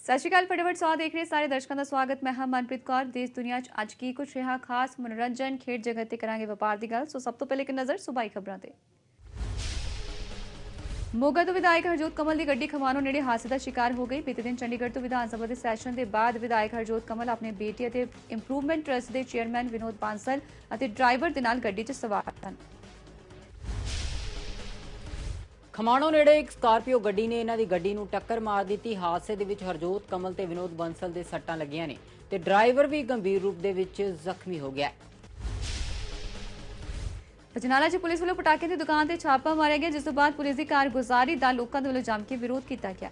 ਸਤਿ ਸ਼੍ਰੀ ਅਕਾਲ। ਫਟਾਫਟ 100 ਦੇਖ ਰਹੇ ਸਾਰੇ ਦਰਸ਼ਕਾਂ ਦਾ ਸਵਾਗਤ। ਮੈਂ ਹਾਂ ਮਨਪ੍ਰੀਤ ਕੌਰ। ਦੇਸ਼ ਦੁਨੀਆ 'ਚ ਅੱਜ ਕੀ ਕੁਝ ਰਿਹਾ ਖਾਸ ਮਨੋਰੰਜਨ ਖੇਡ ਜਗਤ ਤੇ ਕਰਾਂਗੇ ਵਪਾਰ ਦੀ ਗੱਲ। ਸੋ ਸਭ ਤੋਂ ਪਹਿਲੇ ਇੱਕ ਨਜ਼ਰ ਸੂਬਾਈ ਖਬਰਾਂ ਤੇ। ਮੋਗਾ ਤੋਂ ਵਿਧਾਇਕ ਹਰਜੋਤ ਕਮਲ ਦੀ ਗੱਡੀ ਖਮਾਣੋ ਨੇੜੇ ਹਾਦਸੇ ਦਾ ਸ਼ਿਕਾਰ ਹੋ ਗਈ। ਬੀਤੇ ਦਿਨ ਚੰਡੀਗੜ੍ਹ ਤੋਂ ਵਿਧਾਨ ਸਭਾ ਦੇ ਸੈਸ਼ਨ ਦੇ ਬਾਅਦ ਵਿਧਾਇਕ ਹਰਜੋਤ ਕਮਲ ਆਪਣੇ ਬੇਟੇ ਅਤੇ ਇੰਪਰੂਵਮੈਂਟ ਟਰਸਟ ਦੇ ਚੇਅਰਮੈਨ ਵਿਨੋਦ ਬਾਂਸਲ ਅਤੇ ਡਰਾਈਵਰ ਦੇ ਨਾਲ ਗੱਡੀ 'ਚ ਸਵਾਰ ਸਨ। ਖਮਾਣੋ ਨੇੜੇ ਇੱਕ ਸਕਾਰਪੀਓ ਗੱਡੀ ਨੇ ਇਹਨਾਂ ਦੀ ਗੱਡੀ ਨੂੰ ਟੱਕਰ ਮਾਰ ਦਿੱਤੀ। ਹਾਦਸੇ ਦੇ ਵਿੱਚ ਹਰਜੋਤ ਕਮਲ ਤੇ ਵਿਨੋਦ ਬੰਸਲ ਦੇ ਸੱਟਾਂ ਲੱਗੀਆਂ ਨੇ ਤੇ ਡਰਾਈਵਰ ਵੀ ਗੰਭੀਰ ਰੂਪ ਦੇ ਵਿੱਚ ਜ਼ਖਮੀ ਹੋ ਗਿਆ। ਅਜਨਾਲਾ 'ਚ ਪੁਲਿਸ ਵੱਲੋਂ ਪਟਾਕੇ ਦੀ ਦੁਕਾਨ ਤੇ ਛਾਪਾ ਮਾਰਿਆ ਗਿਆ, ਜਿਸ ਤੋਂ ਬਾਅਦ ਪੁਲਿਸ ਦੀ ਕਾਰਗੁਜ਼ਾਰੀ ਦਾ ਲੋਕਾਂ ਦੇ ਵੱਲੋਂ ਜੰਮ ਕੇ ਵਿਰੋਧ ਕੀਤਾ ਗਿਆ।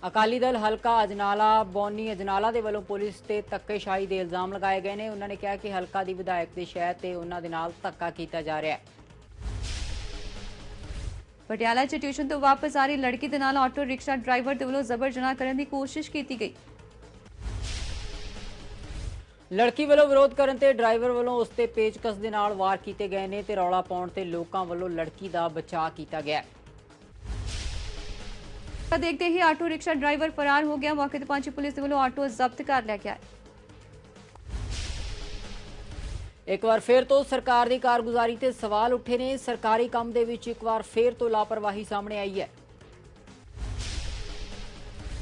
ਅਕਾਲੀ ਦਲ ਹਲਕਾ ਅਜਨਾਲਾ ਬੌਨੀ ਅਜਨਾਲਾ ਦੇ ਵੱਲੋਂ ਪੁਲਿਸ ਤੇ ਧੱਕੇਸ਼ਾਹੀ ਦੇ ਇਲਜ਼ਾਮ ਲਗਾਏ ਗਏ ਨੇ। ਉਹਨਾਂ ਨੇ ਕਿਹਾ ਕਿ ਹਲਕਾ ਦੀ ਵਿਧਾਇਕ ਦੇ ਸ਼ਹਿਰ ਤੇ ਉਹਨਾਂ ਦੇ ਨਾਲ ਧੱਕਾ ਕੀਤਾ ਜਾ ਰਿਹਾ ਹੈ। ਪਟਿਆਲਾ 'ਚ ਟਿਊਸ਼ਨ ਤੋਂ ਵਾਪਸ ਆ ਰਹੀ ਲੜਕੀ ਦੇ ਨਾਲ ਆਟੋ ਰਿਕਸ਼ਾ ਡਰਾਈਵਰ ਦੇ ਵੱਲੋਂ ਜ਼ਬਰ ਜਨਾਹ ਕਰਨ ਦੀ ਕੋਸ਼ਿਸ਼ ਕੀਤੀ ਗਈ। ਲੜਕੀ ਵੱਲੋਂ ਵਿਰੋਧ ਕਰਨ ਤੇ ਡਰਾਈਵਰ ਵੱਲੋਂ ਉਸ ਤੇ ਪੇਚਕਸ ਦੇ ਨਾਲ ਵਾਰ ਕੀਤੇ ਗਏ ਨੇ ਤੇ ਰੌਲਾ ਪਾਉਣ ਤੇ ਲੋਕਾਂ ਵੱਲੋਂ ਲੜਕੀ ਦਾ ਬਚਾਅ ਕੀਤਾ ਗਿਆ। ਦੇਖਦੇ ਹੀ ਆਟੋ ਰਿਕਸ਼ਾ ਡਰਾਈਵਰ ਫਰਾਰ ਹੋ ਗਿਆ। ਮੌਕੇ ਤੇ ਪਹੁੰਚੀ ਪੁਲਿਸ ਦੇ ਵੱਲੋਂ ਆਟੋ ਜ਼ਬਤ ਕਰ ਲਿਆ ਗਿਆ। ਇੱਕ ਵਾਰ ਫੇਰ ਤੋਂ ਸਰਕਾਰ ਦੀ ਕਾਰਗੁਜ਼ਾਰੀ ਤੇ ਸਵਾਲ ਉੱਠੇ ਨੇ। ਸਰਕਾਰੀ ਕੰਮ ਦੇ ਵਿੱਚ ਇੱਕ ਵਾਰ ਫੇਰ ਤੋਂ ਲਾਪਰਵਾਹੀ ਸਾਹਮਣੇ ਆਈ ਹੈ।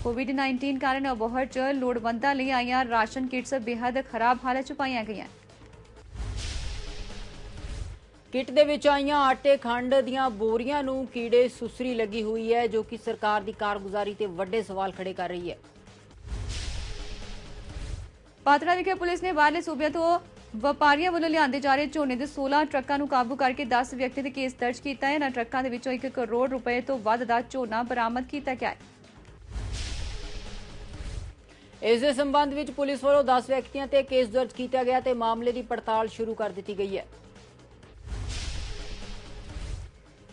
ਕੋਵਿਡ-19 ਕਾਰਨ ਅਬੋਹਰ 'ਚ ਲੋੜਵੰਦਾਂ ਲਈ ਆਈਆਂ ਰਾਸ਼ਨ ਕਿਟਸ ਬੇहद ਖਰਾਬ ਹਾਲਤ 'ਚ ਪਾਈਆਂ ਗਈਆਂ। ਕਿੱਟ ਦੇ ਵਿੱਚ ਆਈਆਂ ਆਟੇ ਖੰਡ ਦੀਆਂ ਬੋਰੀਆਂ ਨੂੰ ਕੀੜੇ ਸੁਸਰੀ ਲੱਗੀ ਹੋਈ ਹੈ, ਜੋ ਕਿ ਸਰਕਾਰ ਦੀ ਕਾਰਗੁਜ਼ਾਰੀ ਤੇ ਵੱਡੇ ਸਵਾਲ ਖੜੇ ਕਰ ਰਹੀ ਹੈ। ਪਾਤੜਾ ਵਿਖੇ ਪੁਲਿਸ ਨੇ ਬਾਹਰਲੇ ਸੂਬਿਆਂ ਤੋਂ ਵਪਾਰੀਆਂ ਵੱਲੋਂ ਲਿਆਂਦੇ ਜਾ ਰਹੇ ਝੋਨੇ ਦੇ 16 ਟਰੱਕਾਂ ਨੂੰ ਕਾਬੂ ਕਰਕੇ 10 ਵਿਅਕਤੀ ਦੇ ਕੇਸ ਦਰਜ ਕੀਤਾ ਹੈ। ਇਹਨਾਂ ਟਰੱਕਾਂ ਦੇ ਵਿੱਚੋਂ 1 ਕਰੋੜ ਰੁਪਏ ਤੋਂ ਵੱਧ ਦਾ ਝੋਨਾ ਬਰਾਮਦ ਕੀਤਾ ਗਿਆ ਹੈ। ਇਸ ਦੇ ਸੰਬੰਧ ਵਿੱਚ ਪੁਲਿਸ ਵੱਲੋਂ 10 ਵਿਅਕਤੀਆਂ ਤੇ ਕੇਸ ਦਰਜ ਕੀਤਾ ਗਿਆ ਤੇ ਮਾਮਲੇ ਦੀ ਪੜਤਾਲ ਸ਼ੁਰੂ ਕਰ ਦਿੱਤੀ ਗਈ ਹੈ।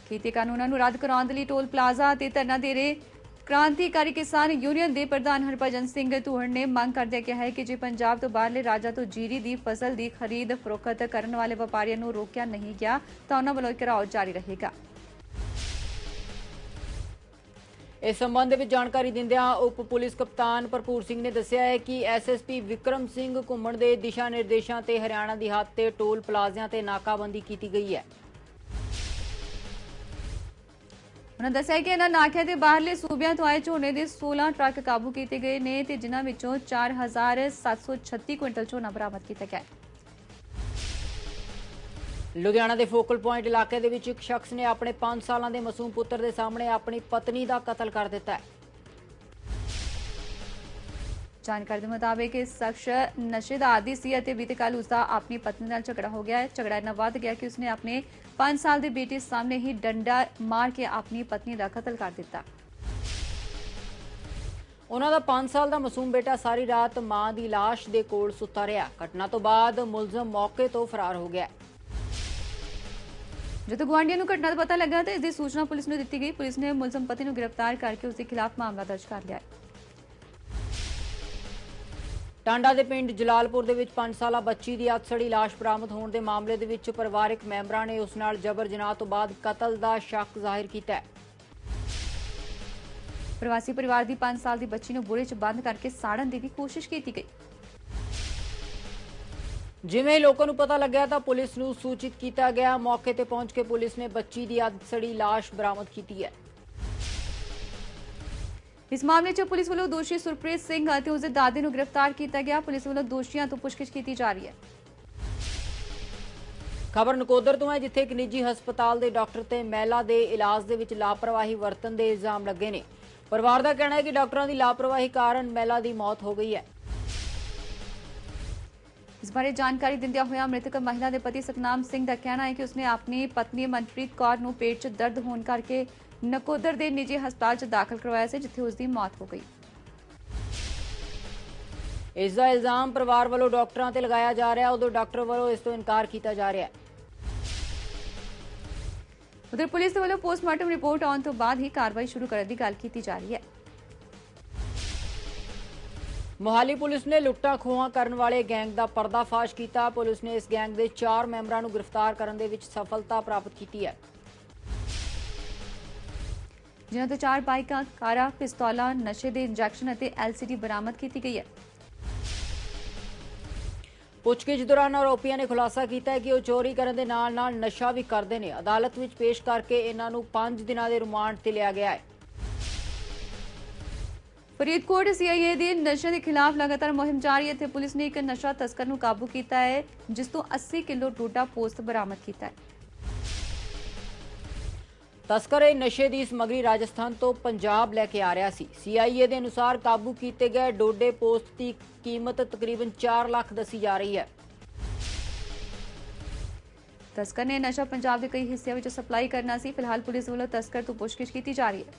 ਖੇਤੀ ਕਾਨੂੰਨਾਂ ਨੂੰ ਰੱਦ ਕਰਾਉਣ ਦੇ ਲਈ ਟੋਲ ਪਲਾਜ਼ਾ ਤੇ ਧਰਨਾ ਦੇ ਰਹੇ ਕ੍ਰਾਂਤੀਕਾਰੀ ਕਿਸਾਨ ਯੂਨੀਅਨ ਦੇ ਪ੍ਰਧਾਨ ਹਰਭਜਨ ਸਿੰਘ ਧੂਹੜ ਨੇ ਮੰਗ ਕਰਦਿਆਂ ਕਿਹਾ ਹੈ ਕਿ ਜੇ ਪੰਜਾਬ ਤੋਂ ਬਾਹਰਲੇ ਰਾਜਾਂ ਤੋਂ ਜੀਰੀ ਦੀ ਫਸਲ ਦੀ ਖਰੀਦ ਫਰੋਖਤ ਕਰਨ ਵਾਲੇ ਵਪਾਰੀਆਂ ਨੂੰ ਰੋਕਿਆ ਨਹੀਂ ਗਿਆ ਤਾਂ ਉਹਨਾਂ ਵੱਲੋਂ ਘਿਰਾਓ ਜਾਰੀ ਰਹੇਗਾ। ਇਸ ਸੰਬੰਧ ਵਿੱਚ ਜਾਣਕਾਰੀ ਦਿੰਦਿਆਂ ਉਪ ਪੁਲਿਸ ਕਪਤਾਨ ਭਰਪੂਰ ਸਿੰਘ ਨੇ ਦੱਸਿਆ ਹੈ ਕਿ ਐਸਐਸਪੀ ਵਿਕਰਮ ਸਿੰਘ ਘੁੰਮਣ ਦੇ ਦਿਸ਼ਾ ਨਿਰਦੇਸ਼ਾਂ ਤੇ ਹਰਿਆਣਾ ਦੀ ਹੱਦ ਤੇ ਟੋਲ ਪਲਾਜ਼ਿਆਂ ਤੇ ਨਾਕਾਬੰਦੀ ਕੀਤੀ ਗਈ ਹੈ। ਉਹਨਾਂ ਦੱਸਿਆ ਕਿ ਇਹਨਾਂ ਨਾਕਿਆਂ ਦੇ ਬਾਹਰਲੇ ਸੂਬਿਆਂ ਤੋਂ ਆਏ ਝੋਨੇ ਦੇ 16 ਟਰੱਕ ਕਾਬੂ ਕੀਤੇ ਗਏ ਨੇ ਤੇ ਜਿਨ੍ਹਾਂ ਵਿੱਚੋਂ 4736 ਕੁਇੰਟਲ ਝੋਨਾ ਬਰਾਮਦ ਕੀਤਾ ਗਿਆ ਹੈ। ਲੁਧਿਆਣਾ ਦੇ ਫੋਕਲ ਪੁਆਇੰਟ ਇਲਾਕੇ ਦੇ ਵਿੱਚ ਇੱਕ ਸ਼ਖਸ ਨੇ ਆਪਣੇ 5 ਸਾਲਾਂ ਦੇ ਮਾਸੂਮ ਪੁੱਤਰ ਦੇ ਸਾਹਮਣੇ ਆਪਣੀ ਪਤਨੀ ਦਾ ਕਤਲ ਕਰ ਦਿੱਤਾ ਹੈ। ਜਾਣਕਾਰੀ ਦੇ ਮੁਤਾਬਿਕ ਇਸ ਸ਼ਖਸ ਨਸ਼ੇ ਦਾ ਆਦੀ ਸੀ ਅਤੇ ਬੀਤੇ ਕੱਲ ਉਸਦਾ ਆਪਣੀ ਪਤਨੀ ਨਾਲ ਝਗੜਾ ਹੋ ਗਿਆ ਹੈ। ਝਗੜਾ ਇੰਨਾ ਵੱਧ ਗਿਆ ਕਿ ਉਸਨੇ ਆਪਣੇ 5 ਸਾਲ ਦੇ ਬੇਟੇ ਸਾਹਮਣੇ ਹੀ ਡੰਡਾ ਮਾਰ ਕੇ ਆਪਣੀ ਪਤਨੀ ਦਾ ਕਤਲ ਕਰ ਦਿੱਤਾ। ਉਹਨਾਂ ਦਾ 5 ਸਾਲ ਦਾ ਮਾਸੂਮ ਬੇਟਾ ਸਾਰੀ ਰਾਤ ਮਾਂ ਦੀ ਲਾਸ਼ ਦੇ ਕੋਲ ਸੁੱਤਾ ਰਿਹਾ। ਘਟਨਾ ਤੋਂ ਬਾਅਦ ਮੁਲਜ਼ਮ ਮੌਕੇ ਤੋਂ ਫਰਾਰ ਹੋ ਗਿਆ। ਜਦੋਂ ਗੁਆਂਢੀਆਂ ਨੂੰ ਘਟਨਾ ਦਾ ਪਤਾ ਲੱਗਾ ਤਾਂ ਇਸ ਦੀ ਸੂਚਨਾ ਪੁਲਿਸ ਨੂੰ ਦਿੱਤੀ ਗਈ। ਪੁਲਿਸ ਨੇ ਮੁਲਜ਼ਮ ਪਤੀ ਨੂੰ ਗ੍ਰਿਫਤਾਰ ਕਰਕੇ ਉਸ ਦੇ ਖਿਲਾਫ ਮਾਮਲਾ ਦਰਜ ਕਰ ਲਿਆ ਹੈ। ਟਾਂਡਾ ਦੇ ਪਿੰਡ ਜਲਾਲਪੁਰ ਦੇ ਵਿੱਚ 5 ਸਾਲਾ ਬੱਚੀ ਦੀ ਅੱਧ-ਸੜੀ ਲਾਸ਼ ਬਰਾਮਦ ਹੋਣ ਦੇ ਮਾਮਲੇ ਦੇ ਵਿੱਚ ਪਰਿਵਾਰਕ ਮੈਂਬਰਾਂ ਨੇ ਉਸ ਨਾਲ ਜਬਰ ਜਨਾਹ ਤੋਂ ਬਾਅਦ ਕਤਲ ਦਾ ਸ਼ੱਕ ਜ਼ਾਹਿਰ ਕੀਤਾ ਹੈ। ਪ੍ਰਵਾਸੀ ਪਰਿਵਾਰ ਦੀ 5 ਸਾਲ ਦੀ ਬੱਚੀ ਨੂੰ ਬੁਰੇ 'ਚ ਬੰਦ ਕਰਕੇ ਸਾੜਨ ਦੀ ਵੀ ਕੋਸ਼ਿਸ਼ ਕੀਤੀ ਗਈ। ਜਿਵੇਂ ਲੋਕਾਂ ਨੂੰ ਪਤਾ ਲੱਗਿਆ ਤਾਂ ਪੁਲਿਸ ਨੂੰ ਸੂਚਿਤ ਕੀਤਾ ਗਿਆ। ਮੌਕੇ ਤੇ ਪਹੁੰਚ ਕੇ ਪੁਲਿਸ ਨੇ ਬੱਚੀ ਦੀ ਅੱਧ-ਸੜੀ ਲਾਸ਼ ਬਰਾਮਦ ਕੀਤੀ ਹੈ। ਇਸ ਮਾਮਲੇ 'ਚ ਪੁਲਿਸ ਵੱਲੋਂ ਦੋਸ਼ੀ ਸੁਰਪ੍ਰੀਤ ਸਿੰਘ ਅਤੇ ਉਸਦੇ ਦਾਦੇ ਨੂੰ ਗ੍ਰਿਫਤਾਰ ਕੀਤਾ ਗਿਆ। ਪੁਲਿਸ ਵੱਲੋਂ ਦੋਸ਼ੀਆਂ ਤੋਂ ਪੁੱਛਗਿੱਛ ਕੀਤੀ ਜਾ ਰਹੀ ਹੈ। ਖਬਰ ਨਕੋਦਰ ਤੋਂ ਹੈ, ਜਿੱਥੇ ਇੱਕ ਨਿੱਜੀ ਹਸਪਤਾਲ ਦੇ ਡਾਕਟਰ ਤੇ ਮਹਿਲਾ ਦੇ ਇਲਾਜ ਦੇ ਵਿੱਚ ਲਾਪਰਵਾਹੀ ਵਰਤਣ ਦੇ ਇਲਜ਼ਾਮ ਲੱਗੇ ਨੇ। ਪਰਿਵਾਰ ਦਾ ਕਹਿਣਾ ਹੈ ਕਿ ਡਾਕਟਰਾਂ ਦੀ ਲਾਪਰਵਾਹੀ ਕਾਰਨ ਮਹਿਲਾ ਦੀ ਮੌਤ ਹੋ ਗਈ ਹੈ। ਇਸ ਬਾਰੇ ਜਾਣਕਾਰੀ ਦਿੰਦਿਆਂ ਹੋਇਆਂ ਮ੍ਰਿਤਕ ਮਹਿਲਾ ਦੇ ਪਤੀ ਸਤਨਾਮ ਸਿੰਘ ਦਾ ਕਹਿਣਾ ਹੈ ਕਿ ਉਸਨੇ ਆਪਣੀ ਪਤਨੀ ਮਨਪ੍ਰੀਤ ਕੌਰ ਨੂੰ ਪੇਟ 'ਚ ਦਰਦ ਹੋਣ ਕਰਕੇ ਨਕੋਦਰ ਦੇ ਨਿੱਜੀ ਹਸਪਤਾਲ 'ਚ ਦਾਖਲ ਕਰਵਾਇਆ ਸੀ, ਜਿੱਥੇ ਉਸ ਦੀ ਮੌਤ ਹੋ ਗਈ। ਇਸ ਦਾ ਇਲਜ਼ਾਮ ਪਰਿਵਾਰ ਵੱਲੋਂ ਡਾਕਟਰਾਂ ਤੇ ਲਗਾਇਆ ਜਾ ਰਿਹਾ, ਉਦੋਂ ਡਾਕਟਰ ਵੱਲੋਂ ਇਸ ਤੋਂ ਇਨਕਾਰ ਕੀਤਾ ਜਾ ਰਿਹਾ ਹੈ। ਉਧਰ ਪੁਲਿਸ ਦੇ ਵੱਲੋਂ ਪੋਸਟਮਾਰਟਮ ਰਿਪੋਰਟ ਆਉਣ ਤੋਂ ਬਾਅਦ ਹੀ ਕਾਰਵਾਈ ਸ਼ੁਰੂ ਕਰਨ ਦੀ ਗੱਲ ਕੀਤੀ ਜਾ ਰਹੀ ਹੈ। ਮੋਹਾਲੀ ਪੁਲਿਸ ਨੇ ਲੁੱਟਾਂ ਖੋਹਾਂ ਕਰਨ ਵਾਲੇ ਗੈਂਗ ਦਾ ਪਰਦਾਫਾਸ਼ ਕੀਤਾ। ਪੁਲਿਸ ਨੇ ਇਸ ਗੈਂਗ ਦੇ 4 ਮੈਂਬਰਾਂ ਨੂੰ ਗ੍ਰਿਫਤਾਰ ਕਰਨ ਦੇ ਵਿੱਚ ਸਫਲਤਾ ਪ੍ਰਾਪਤ ਕੀਤੀ ਹੈ। ਜਿਨ੍ਹਾਂ ਤੋਂ 4 ਬਾਈਕਾਂ, ਕਾਰਾਂ, ਪਿਸਤੌਲਾਂ, ਨਸ਼ੇ ਦੇ ਇੰਜੈਕਸ਼ਨ ਅਤੇ LCD ਬਰਾਮਦ ਕੀਤੀ ਗਈ ਹੈ। ਪੁੱਛਗਿੱਛ ਦੌਰਾਨ ਆਰੋਪੀਆਂ ਨੇ ਖੁਲਾਸਾ ਕੀਤਾ ਹੈ ਕਿ ਉਹ ਚੋਰੀ ਕਰਨ ਦੇ ਨਾਲ-ਨਾਲ ਨਸ਼ਾ ਵੀ ਕਰਦੇ ਨੇ। ਅਦਾਲਤ ਵਿੱਚ ਪੇਸ਼ ਕਰਕੇ ਇਹਨਾਂ ਨੂੰ 5 ਦਿਨਾਂ ਦੇ ਰਿਮਾਂਡ ਤੇ ਲਿਆ ਗਿਆ ਹੈ। ਫਰੀਦਕੋਟ CIA ਦੀ ਨਸ਼ੇ ਦੇ ਖਿਲਾਫ ਲਗਾਤਾਰ ਮੁਹਿੰਮ ਜਾਰੀ ਹੈ। ਇੱਥੇ ਪੁਲਿਸ ਨੇ ਇੱਕ ਨਸ਼ਾ ਤਸਕਰ ਨੂੰ ਕਾਬੂ ਕੀਤਾ ਹੈ, ਜਿਸ ਤੋਂ 80 ਕਿਲੋ ਡੋਡਾ ਪੋਸਤ ਬਰਾਮਦ ਕੀਤਾ ਹੈ। ਤਸਕਰ ਇਹ ਨਸ਼ੇ ਦੀ ਸਮੱਗਰੀ ਰਾਜਸਥਾਨ ਤੋਂ ਪੰਜਾਬ ਲੈ ਕੇ ਆ ਰਿਹਾ ਸੀ। CIA ਦੇ ਅਨੁਸਾਰ ਕਾਬੂ ਕੀਤੇ ਗਏ ਡੋਡੇ ਪੋਸਟ ਦੀ ਕੀਮਤ ਤਕਰੀਬਨ 4 ਲੱਖ ਦੱਸੀ ਜਾ ਰਹੀ ਹੈ। ਤਸਕਰ ਨੇ ਨਸ਼ਾ ਪੰਜਾਬ ਦੇ ਕਈ ਹਿੱਸਿਆਂ ਵਿੱਚ ਸਪਲਾਈ ਕਰਨਾ ਸੀ। ਫਿਲਹਾਲ ਪੁਲਿਸ ਵੱਲੋਂ ਤਸਕਰ ਤੋਂ ਪੁੱਛਗਿੱਛ ਕੀਤੀ ਜਾ ਰਹੀ ਹੈ।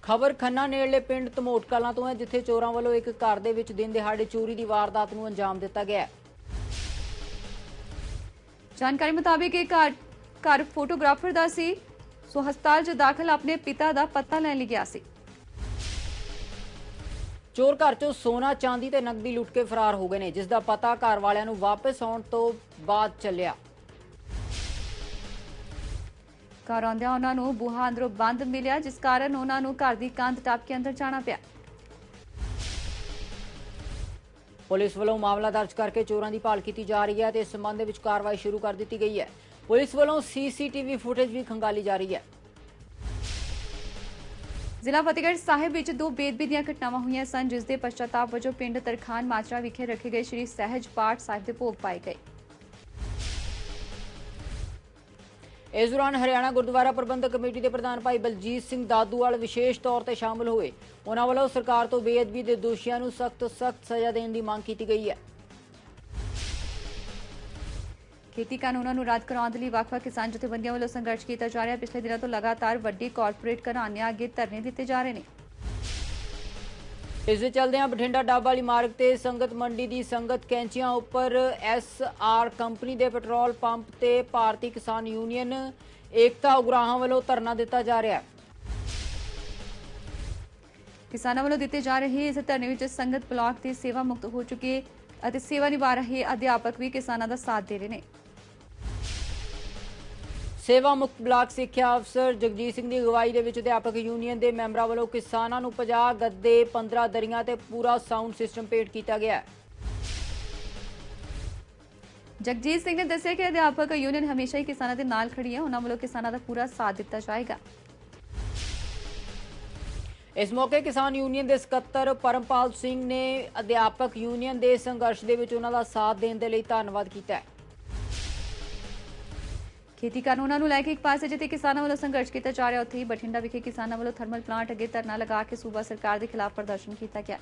ਖਬਰ ਖੰਨਾ ਨੇੜਲੇ ਪਿੰਡ ਧਮੋਟ ਕਲਾਂ ਤੋਂ ਹੈ, ਜਿੱਥੇ ਚੋਰਾਂ ਵੱਲੋਂ ਇੱਕ ਘਰ ਦੇ ਵਿੱਚ ਦਿਨ ਦਿਹਾੜੇ ਚੋਰੀ ਦੀ ਵਾਰਦਾਤ ਨੂੰ ਅੰਜਾਮ ਦਿੱਤਾ ਗਿਆ ਹੈ। ਜਾਣਕਾਰੀ ਮੁਤਾਬਿਕ ਇਹ ਘਰ ਫੋਟੋਗ੍ਰਾਫਰ ਦਾ ਸੀ, ਸੋ ਹਸਪਤਾਲ 'ਚ ਦਾਖਲ ਆਪਣੇ ਪਿਤਾ ਦਾ ਪਤਾ ਲੈਣ ਲਈ ਗਿਆ ਸੀ। ਚੋਰ ਘਰ ਚੋਂ ਸੋਨਾ, ਚਾਂਦੀ ਤੇ ਨਕਦੀ ਲੁੱਟ ਕੇ ਫਰਾਰ ਹੋ ਗਏ ਨੇ, ਜਿਸ ਦਾ ਪਤਾ ਘਰ ਵਾਲਿਆਂ ਨੂੰ ਵਾਪਸ ਆਉਣ ਤੋਂ ਬਾਅਦ ਚੱਲਿਆ। ਘਰ ਆਉਂਦਿਆਂ ਉਹਨਾਂ ਨੂੰ ਬੂਹਾ ਅੰਦਰੋਂ ਬੰਦ ਮਿਲਿਆ, ਜਿਸ ਕਾਰਨ ਉਹਨਾਂ ਨੂੰ ਘਰ ਦੀ ਕੰਧ ਟੱਪ ਕੇ ਅੰਦਰ ਜਾਣਾ ਪਿਆ। ਪੁਲਿਸ ਵੱਲੋਂ ਮਾਮਲਾ ਦਰਜ ਕਰਕੇ ਚੋਰਾਂ ਦੀ ਭਾਲ ਕੀਤੀ ਜਾ ਰਹੀ ਹੈ ਤੇ ਇਸ ਸੰਬੰਧ ਵਿੱਚ ਕਾਰਵਾਈ ਸ਼ੁਰੂ ਕਰ ਦਿੱਤੀ ਗਈ ਹੈ। ਪੁਲਿਸ ਵੱਲੋਂ CCTV ਫੁਟੇਜ ਵੀ ਖੰਗਾਲੀ ਜਾ ਰਹੀ ਹੈ। ਜ਼ਿਲ੍ਹਾ ਫਤਿਹਗੜ੍ਹ ਸਾਹਿਬ ਵਿੱਚ 2 ਬੇਦਬੀ ਦੀਆਂ ਘਟਨਾਵਾਂ ਹੋਈਆਂ ਸਨ, ਜਿਸ ਦੇ ਪਛਤਾਪ ਵਜੋਂ ਪਿੰਡ ਤਰਖਾਨ ਮਾਜਰਾ ਵਿਖੇ ਰੱਖੇ ਗਏ ਸ੍ਰੀ ਸਹਿਜ ਪਾਠ ਸਾਹਿਬ ਦੇ ਭੋਗ ਪਾਏ ਗਏ। ਇਸ ਦੌਰਾਨ ਹਰਿਆਣਾ ਗੁਰਦੁਆਰਾ ਪ੍ਰਬੰਧਕ ਕਮੇਟੀ ਦੇ ਪ੍ਰਧਾਨ ਭਾਈ ਬਲਜੀਤ ਸਿੰਘ ਦਾਦੂਵਾਲ ਵਿਸ਼ੇਸ਼ ਤੌਰ ਤੇ ਸ਼ਾਮਲ ਹੋਏ। ਉਹਨਾਂ ਵੱਲੋਂ ਸਰਕਾਰ ਤੋਂ ਬੇਅਦਬੀ ਦੇ ਦੋਸ਼ੀਆਂ ਨੂੰ ਸਖਤ ਸਜ਼ਾ ਦੇਣ ਦੀ ਮੰਗ ਕੀਤੀ ਗਈ ਹੈ। ਖੇਤੀ ਕਾਨੂੰਨਾਂ ਨੂੰ ਰੱਦ ਕਰਾਉਣ ਦੇ ਲਈ ਵੱਖ-ਵੱਖ ਕਿਸਾਨ ਜਥੇਬੰਦੀਆਂ ਵੱਲੋਂ ਸੰਘਰਸ਼ ਕੀਤਾ ਜਾ ਰਿਹਾ ਹੈ। ਪਿਛਲੇ ਦਿਨਾਂ ਤੋਂ ਲਗਾਤਾਰ ਵੱਡੀ ਕਾਰਪੋਰੇਟ ਘਰਾਣਿਆਂ ਅੱਗੇ ਧਰਨੇ ਦਿੱਤੇ ਜਾ ਰਹੇ ਨੇ। ਇਸ ਦੇ ਚੱਲਦਿਆਂ ਬਠਿੰਡਾ ਡੱਬ ਵਾਲੀ ਮਾਰਗ ਤੇ ਸੰਗਤ ਮੰਡੀ ਦੀ ਸੰਗਤ ਕੈਂਚੀਆਂ ਉੱਪਰ SR ਕੰਪਨੀ ਦੇ ਪੈਟਰੋਲ ਪੰਪ ਤੇ ਭਾਰਤੀ ਕਿਸਾਨ ਯੂਨੀਅਨ ਏਕਤਾ ਉਗਰਾਹਾਂ ਵੱਲੋਂ ਧਰਨਾ ਦਿੱਤਾ ਜਾ ਰਿਹਾ ਹੈ। ਕਿਸਾਨਾਂ ਵੱਲੋਂ ਦਿੱਤੇ ਜਾ ਰਹੇ ਇਸ ਧਰਨੇ ਵਿੱਚ ਸੰਗਤ ਬਲਾਕ ਦੇ ਸੇਵਾ ਮੁਕਤ ਹੋ ਚੁੱਕੇ ਅਤੇ ਸੇਵਾ ਨਿਭਾ ਰਹੇ ਅਧਿਆਪਕ ਵੀ ਕਿਸਾਨਾਂ ਦਾ ਸਾਥ ਦੇ ਰਹੇ ਨੇ। ਸੇਵਾ ਮੁਕਤ ਬਲਾਕ ਸਿੱਖਿਆ ਅਫਸਰ ਜਗਜੀਤ ਸਿੰਘ ਦੀ ਅਗਵਾਈ ਦੇ ਵਿੱਚ ਅਧਿਆਪਕ ਯੂਨੀਅਨ ਦੇ ਮੈਂਬਰਾਂ ਵੱਲੋਂ ਕਿਸਾਨਾਂ ਨੂੰ 50 ਗੱਦੇ, 15 ਦਰੀਆਂ ਤੇ ਪੂਰਾ ਸਾਊਂਡ ਸਿਸਟਮ ਭੇਟ ਕੀਤਾ ਗਿਆ। ਜਗਜੀਤ ਸਿੰਘ ਨੇ ਦੱਸਿਆ ਕਿ ਅਧਿਆਪਕ ਯੂਨੀਅਨ ਹਮੇਸ਼ਾ ਹੀ ਕਿਸਾਨਾਂ ਦੇ ਨਾਲ ਖੜੀ ਹੈ। ਉਹਨਾਂ ਵੱਲੋਂ ਕਿਸਾਨਾਂ ਦਾ ਪੂਰਾ ਸਾਥ ਦਿੱਤਾ ਜਾਏਗਾ। ਇਸ ਮੌਕੇ ਕਿਸਾਨ ਯੂਨੀਅਨ ਦੇ ਸਕੱਤਰ ਪਰਮਪਾਲ ਸਿੰਘ ਨੇ ਅਧਿਆਪਕ ਯੂਨੀਅਨ ਦੇ ਸੰਘਰਸ਼ ਦੇ ਵਿੱਚ ਉਹਨਾਂ ਦਾ ਸਾਥ ਦੇਣ ਦੇ ਲਈ ਧੰਨਵਾਦ ਕੀਤਾ ਹੈ। ਖੇਤੀ ਕਾਨੂੰਨਾਂ ਨੂੰ ਲੈ ਕੇ ਇੱਕ ਪਾਸੇ ਜਿੱਥੇ ਕਿਸਾਨਾਂ ਵੱਲੋਂ ਸੰਘਰਸ਼ ਕੀਤਾ ਜਾ ਰਿਹਾ, ਉੱਥੇ ਹੀ ਬਠਿੰਡਾ ਵਿਖੇ ਕਿਸਾਨਾਂ ਵੱਲੋਂ ਥਰਮਲ ਪਲਾਂਟ ਅੱਗੇ ਧਰਨਾ ਲਗਾ ਕੇ ਸੂਬਾ ਸਰਕਾਰ ਦੇ ਖਿਲਾਫ ਪ੍ਰਦਰਸ਼ਨ ਕੀਤਾ ਗਿਆ।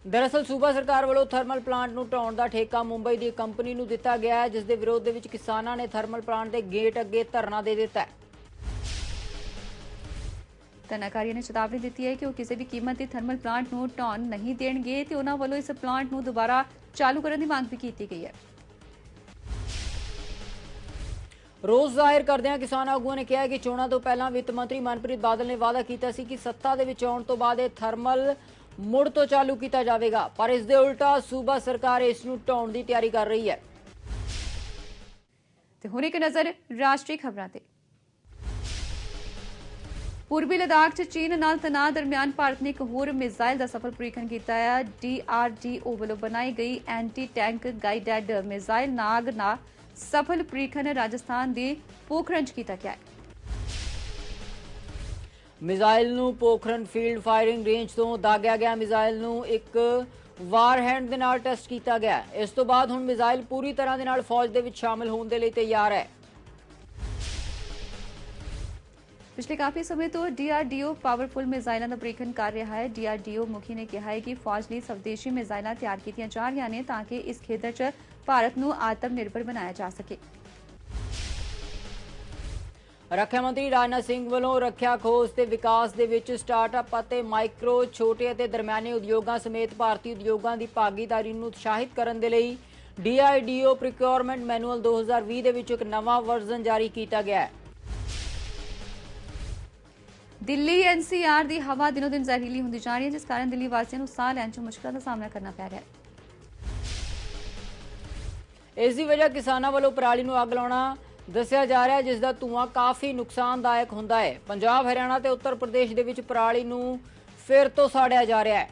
ਦਰਅਸਲ ਸੂਬਾ ਸਰਕਾਰ ਵੱਲੋਂ ਥਰਮਲ ਪਲਾਂਟ ਨੂੰ ਢਾਉਣ ਦਾ ਠੇਕਾ ਮੁੰਬਈ ਦੀ ਕੰਪਨੀ ਨੂੰ ਦਿੱਤਾ ਗਿਆ ਹੈ, ਜਿਸ ਦੇ ਵਿਰੋਧ ਦੇ ਵਿੱਚ ਕਿਸਾਨਾਂ ਨੇ ਥਰਮਲ ਪਲਾਂਟ ਦੇ ਗੇਟ ਅੱਗੇ ਧਰਨਾ ਦੇ ਦਿੱਤਾ ਹੈ। ਧਰਨਾਕਾਰੀਆਂ ਨੇ ਚੇਤਾਵਨੀ ਦਿੱਤੀ ਹੈ ਕਿ ਉਹ ਕਿਸੇ ਵੀ ਕੀਮਤ ਤੇ ਥਰਮਲ ਪਲਾਂਟ ਨੂੰ ਢਾਉਣ ਨਹੀਂ ਦੇਣਗੇ ਤੇ ਉਹਨਾਂ ਵੱਲੋਂ ਇਸ ਪਲਾਂਟ ਨੂੰ ਦੁਬਾਰਾ ਚਾਲੂ ਕਰਨ ਦੀ ਮੰਗ ਵੀ ਕੀਤੀ ਗਈ ਹੈ। ਰੋਸ ਜ਼ਾਹਿਰ ਕਰਦਿਆਂ ਕਿਸਾਨ ਆਗੂਆਂ ਨੇ ਕਿਹਾ ਕਿ ਚੋਣਾਂ ਤੋਂ ਪਹਿਲਾਂ ਵਿੱਤ ਮੰਤਰੀ ਮਨਪ੍ਰੀਤ ਬਾਦਲ ਨੇ ਵਾਅਦਾ ਕੀਤਾ ਸੀ ਕਿ ਸੱਤਾ ਦੇ ਵਿੱਚ ਆਉਣ ਤੋਂ ਬਾਅਦ ਇਹ ਥਰਮਲ ਮੁੜ ਤੋਂ ਚਾਲੂ ਕੀਤਾ ਜਾਵੇਗਾ, ਪਰ ਇਸ ਦੇ ਉਲਟਾ ਸੂਬਾ ਸਰਕਾਰ ਇਸ ਨੂੰ ਢਾਉਣ ਦੀ ਤਿਆਰੀ ਕਰ ਰਹੀ ਹੈ। ਤੇ ਹੁਣ ਇੱਕ ਨਜ਼ਰ ਰਾਸ਼ਟਰੀ ਖਬਰਾਂ ਤੇ। ਪੂਰਬੀ ਲਦਾਖ 'ਚ ਚੀਨ ਨਾਲ ਤਣਾਅ ਦਰਮਿਆਨ ਭਾਰਤ ਨੇ ਇੱਕ ਹੋਰ ਮਿਜ਼ਾਈਲ ਦਾ ਸਫਲ ਪ੍ਰੀਖਣ ਕੀਤਾ ਹੈ। DRDO ਵੱਲੋਂ ਬਣਾਈ ਗਈ ਐਂਟੀ ਟੈਂਕ ਗਾਈਡਡ ਮਿਜ਼ਾਈਲ ਨਾਗ ਦਾ ਸਫਲ ਪ੍ਰੀਖਣ ਰਾਜਸਥਾਨ ਦੇ ਪੋਖਰਨ 'ਚ ਕੀਤਾ ਗਿਆ ਹੈ। ਮਿਜ਼ਾਈਲ ਨੂੰ ਪੋਖਰਨ ਫੀਲਡ ਫਾਇਰਿੰਗ ਰੇਂਜ ਤੋਂ ਦਾਗਿਆ ਗਿਆ ਮਿਜ਼ਾਈਲ ਨੂੰ ਇੱਕ ਵਾਰਹੈਂਡ ਦੇ ਨਾਲ ਟੈਸਟ ਕੀਤਾ ਗਿਆ। ਇਸ ਤੋਂ ਬਾਅਦ ਹੁਣ ਮਿਜ਼ਾਈਲ ਪੂਰੀ ਤਰ੍ਹਾਂ ਦੇ ਨਾਲ ਫੌਜ ਦੇ ਵਿੱਚ ਸ਼ਾਮਲ ਹੋਣ ਦੇ ਲਈ ਤਿਆਰ ਹੈ। ਪਿਛਲੇ ਕਾਫੀ ਸਮੇਂ ਤੋਂ DRDO ਪਾਵਰਫੁਲ ਮਿਜ਼ਾਈਲਾਂ ਦਾ ਪ੍ਰੀਖਣ ਕਰ ਰਿਹਾ ਹੈ। DRDO ਮੁਖੀ ਨੇ ਕਿਹਾ ਹੈ ਕਿ ਫੌਜ ਲਈ ਸਵਦੇਸ਼ੀ ਮਿਜ਼ਾਈਲਾਂ ਤਿਆਰ ਕੀਤੀਆਂ ਜਾ ਰਹੀਆਂ ਨੇ ਤਾਂ ਕਿ ਇਸ ਖੇਤਰ 'ਚ ਭਾਰਤ ਨੂੰ ਆਤਮ ਨਿਰਭਰ ਬਣਾਇਆ ਜਾ ਸਕੇ। ਰੱਖਿਆ ਮੰਤਰੀ ਰਾਜਨਾਥ ਸਿੰਘ ਵੱਲੋਂ ਰੱਖਿਆ ਖੋਜ ਤੇ ਵਿਕਾਸ ਦੇ ਵਿੱਚ ਸਟਾਰਟਅਪ ਅਤੇ ਮਾਈਕਰੋ, ਛੋਟੇ ਅਤੇ ਦਰਮਿਆਨੇ ਉਦਯੋਗਾਂ ਸਮੇਤ ਭਾਰਤੀ ਉਦਯੋਗਾਂ ਦੀ ਭਾਗੀਦਾਰੀ ਨੂੰ ਉਤਸ਼ਾਹਿਤ ਕਰਨ ਦੇ ਲਈ DRDO ਪ੍ਰੋਕਿਉਰਮੈਂਟ ਮੈਨੂਅਲ 2020 ਦੇ ਵਿੱਚ ਇੱਕ ਨਵਾਂ ਵਰਜ਼ਨ ਜਾਰੀ ਕੀਤਾ ਗਿਆ ਹੈ। ਦਿੱਲੀ NCR ਦੀ ਹਵਾ ਦਿਨੋਂ ਦਿਨ ਜ਼ਹਿਰੀਲੀ ਹੁੰਦੀ ਜਾ ਰਹੀ ਹੈ, ਜਿਸ ਕਾਰਨ ਦਿੱਲੀ ਵਾਸੀਆਂ ਨੂੰ ਸਾਹ ਲੈਣ 'ਚ ਮੁਸ਼ਕਲਾਂ ਦਾ ਸਾਹਮਣਾ ਕਰਨਾ ਪੈ ਰਿਹਾ ਹੈ। ਇਸ ਦੀ ਵਜ੍ਹਾ ਕਿਸਾਨਾਂ ਵੱਲੋਂ ਪਰਾਲੀ ਨੂੰ ਅੱਗ ਲਾਉਣਾ ਦੱਸਿਆ ਜਾ ਰਿਹਾ ਹੈ, ਜਿਸ ਦਾ ਧੂਆਂ ਕਾਫੀ ਨੁਕਸਾਨਦਾਇਕ ਹੁੰਦਾ ਹੈ। ਪੰਜਾਬ, ਹਰਿਆਣਾ ਤੇ ਉੱਤਰ ਪ੍ਰਦੇਸ਼ ਦੇ ਵਿੱਚ ਪਰਾਲੀ ਨੂੰ ਫਿਰ ਤੋਂ ਸਾੜਿਆ ਜਾ ਰਿਹਾ ਹੈ।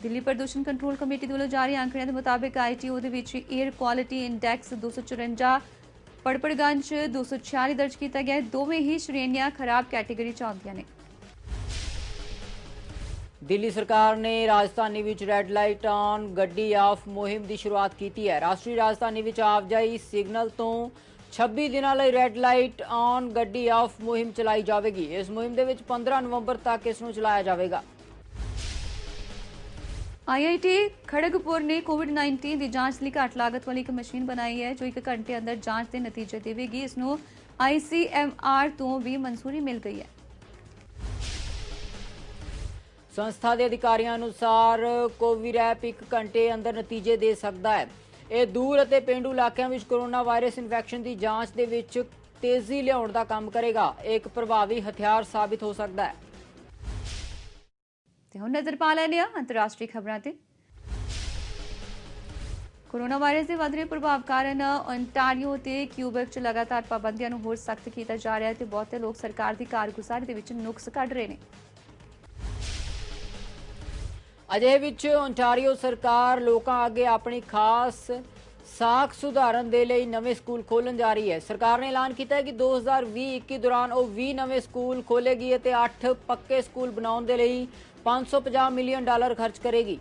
ਦਿੱਲੀ ਪ੍ਰਦੂਸ਼ਣ ਕੰਟਰੋਲ ਕਮੇਟੀ ਵੱਲੋਂ ਜਾਰੀ ਅੰਕੜਿਆਂ ਦੇ ਮੁਤਾਬਿਕ ਆਈਟੀਓ ਦੇ ਵਿੱਚ 에ਅਰ ਕੁਆਲਿਟੀ ਇੰਡੈਕਸ 254, ਪੜਪੜਗੰਜ 246 ਦਰਜ ਕੀਤਾ ਗਿਆ ਹੈ। ਦੋਵੇਂ ਹੀ ਸ਼੍ਰੇਣੀਆਂ ਖਰਾਬ ਕੈਟੇਗਰੀ 'ਚ ਆਉਂਦੀਆਂ ਨੇ। ਦਿੱਲੀ ਸਰਕਾਰ ਨੇ ਰਾਜਧਾਨੀ ਵਿੱਚ ਰੈੱਡ ਲਾਈਟ ਔਨ ਗੱਡੀ ਆਫ ਮੁਹਿੰਮ ਦੀ ਸ਼ੁਰੂਆਤ ਕੀਤੀ ਹੈ। ਰਾਸ਼ਟਰੀ ਰਾਜਧਾਨੀ ਵਿੱਚ ਆਵਾਜਾਈ ਸਿਗਨਲ ਤੋਂ 26 ਦਿਨਾਂ ਲਈ ਰੈੱਡ ਲਾਈਟ ਔਨ ਗੱਡੀ ਆਫ ਮੁਹਿੰਮ ਚਲਾਈ ਜਾਵੇਗੀ। ਇਸ ਮੁਹਿੰਮ ਦੇ ਵਿੱਚ 15 ਨਵੰਬਰ ਤੱਕ ਇਸ ਨੂੰ ਚਲਾਇਆ ਜਾਵੇਗਾ। आईआईटी खड़गपुर ने कोविड-19 ਦੀ ਜਾਂਚ ਲਈ ਘੱਟ ਲਾਗਤ ਵਾਲੀ ਇੱਕ ਮਸ਼ੀਨ ਬਣਾਈ ਹੈ ਜੋ 1 ਘੰਟੇ ਅੰਦਰ ਜਾਂਚ ਦੇ ਨਤੀਜੇ ਦੇਵੇਗੀ। ਇਸ ਨੂੰ ICMR ਤੋਂ ਵੀ ਮਨਜ਼ੂਰੀ ਮਿਲ ਗਈ ਹੈ। ਸੰਸਥਾ ਦੇ ਅਧਿਕਾਰੀਆਂ ਅਨੁਸਾਰ ਕੋਵਿਰੈਪ 1 ਘੰਟੇ ਅੰਦਰ ਨਤੀਜੇ ਦੇ ਸਕਦਾ ਹੈ। ਇਹ ਦੂਰ ਅਤੇ ਪੇਂਡੂ ਇਲਾਕਿਆਂ ਵਿੱਚ ਕੋਰੋਨਾ ਵਾਇਰਸ ਇਨਫੈਕਸ਼ਨ ਦੀ ਜਾਂਚ ਦੇ ਵਿੱਚ ਤੇਜ਼ੀ ਲਿਆਉਣ ਦਾ ਕੰਮ ਕਰੇਗਾ। ਇਹ ਇੱਕ ਪ੍ਰਭਾਵੀ ਹਥਿਆਰ ਸਾਬਿਤ ਹੋ ਸਕਦਾ ਹੈ। ਤੇ ਹੁਣ ਨਜ਼ਰ ਪਾ ਲੈਂਦੇ ਹਾਂ ਅੰਤਰਰਾਸ਼ਟਰੀ ਖਬਰਾਂ ਤੇ। ਕੋਰੋਨਾ ਵਾਇਰਸ ਦੇ ਵਧ ਰਹੇ ਪ੍ਰਭਾਵ ਕਾਰਨ ਓਨਟਾਰੀਓ ਤੇ ਕਿਊਬੈਕ 'ਚ ਲਗਾਤਾਰ ਪਾਬੰਦੀਆਂ ਨੂੰ ਹੋਰ ਸਖਤ ਕੀਤਾ ਜਾ ਰਿਹਾ ਹੈ ਤੇ ਬਹੁਤੇ ਲੋਕ ਸਰਕਾਰ ਦੀ ਕਾਰਗੁਜ਼ਾਰੀ ਦੇ ਵਿੱਚ ਨੁਕਸ ਕੱਢ ਰਹੇ ਨੇ। ਅਜਿਹੇ ਵਿੱਚ ਓਨਟਾਰੀਓ ਸਰਕਾਰ ਲੋਕਾਂ ਅੱਗੇ ਆਪਣੀ ਖਾਸ ਸਾਖ ਸੁਧਾਰਨ ਦੇ ਲਈ ਨਵੇਂ ਸਕੂਲ ਖੋਲ੍ਹਣ ਜਾ ਰਹੀ ਹੈ। ਸਰਕਾਰ ਨੇ ਐਲਾਨ ਕੀਤਾ ਹੈ ਕਿ 2020-21 ਦੌਰਾਨ ਉਹ 20 ਨਵੇਂ ਸਕੂਲ ਖੋਲ੍ਹੇਗੀ ਅਤੇ 8 ਪੱਕੇ ਸਕੂਲ ਬਣਾਉਣ ਦੇ ਲਈ $550 ਮਿਲੀਅਨ ਖਰਚ ਕਰੇਗੀ।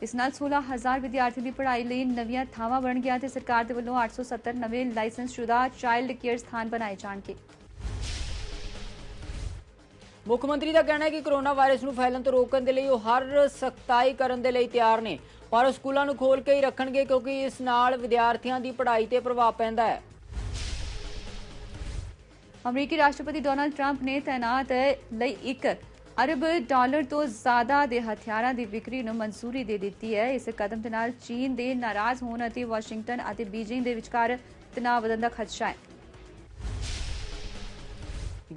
ਇਸ ਨਾਲ 16,000 ਵਿਦਿਆਰਥੀ ਦੀ ਪੜ੍ਹਾਈ ਲਈ ਨਵੀਆਂ ਥਾਵਾਂ ਬਣਨਗੀਆਂ ਤੇ ਸਰਕਾਰ ਦੇ ਵੱਲੋਂ 870 ਨਵੇਂ ਲਾਇਸੈਂਸਸ਼ੁਦਾ ਚਾਈਲਡ ਕੇਅਰ ਸਥਾਨ ਬਣਾਏ ਜਾਣਗੇ। ਮੁੱਖ ਮੰਤਰੀ ਦਾ ਕਹਿਣਾ ਹੈ ਕਿ ਕੋਰੋਨਾ ਵਾਇਰਸ ਨੂੰ ਫੈਲਣ ਤੋਂ ਰੋਕਣ ਦੇ ਲਈ ਉਹ ਹਰ ਸਖਤਾਈ ਕਰਨ ਦੇ ਲਈ ਤਿਆਰ ਨੇ, ਪਰ ਉਹ ਸਕੂਲਾਂ ਨੂੰ ਖੋਲ੍ਹ ਕੇ ਹੀ ਰੱਖਣਗੇ ਕਿਉਂਕਿ ਇਸ ਨਾਲ ਵਿਦਿਆਰਥੀਆਂ ਦੀ ਪੜ੍ਹਾਈ ਤੇ ਪ੍ਰਭਾਵ ਪੈਂਦਾ ਹੈ। ਅਮਰੀਕੀ ਰਾਸ਼ਟਰਪਤੀ ਡੋਨਾਲਡ ਟਰੰਪ ਨੇ ਤੈਨਾਤ ਲਈ $1 ਅਰਬ ਤੋਂ ਜ਼ਿਆਦਾ ਦੇ ਹਥਿਆਰਾਂ ਦੀ ਵਿਕਰੀ ਨੂੰ ਮਨਜ਼ੂਰੀ ਦੇ ਦਿੱਤੀ ਹੈ। ਇਸ ਕਦਮ ਦੇ ਨਾਲ ਚੀਨ ਦੇ ਨਾਰਾਜ਼ ਹੋਣ ਅਤੇ ਵਾਸ਼ਿੰਗਟਨ ਅਤੇ ਬੀਜਿੰਗ ਦੇ ਵਿਚਕਾਰ ਤਣਾਅ ਵਧਣ ਦਾ ਖਦਸ਼ਾ ਹੈ।